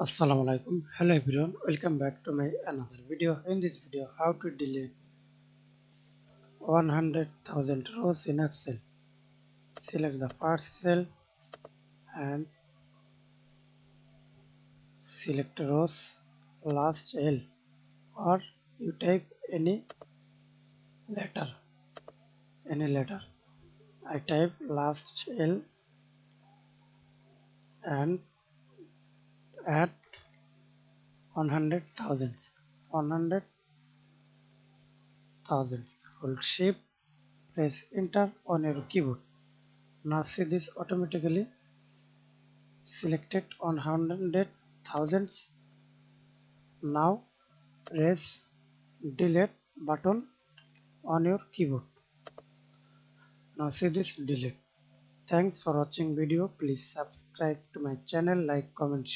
Assalamu alaikum. Hello everyone, welcome back to my another video. In this video, how to delete 100,000 rows in Excel. Select the first cell and select rows last L, or you type letter any letter. I type last L and add 100,000. 100,000. Hold shift, press enter on your keyboard. Now see this automatically selected on 100,000. Now press delete button on your keyboard. Now see this delete. Thanks for watching video. Please subscribe to my channel, like, comment, share.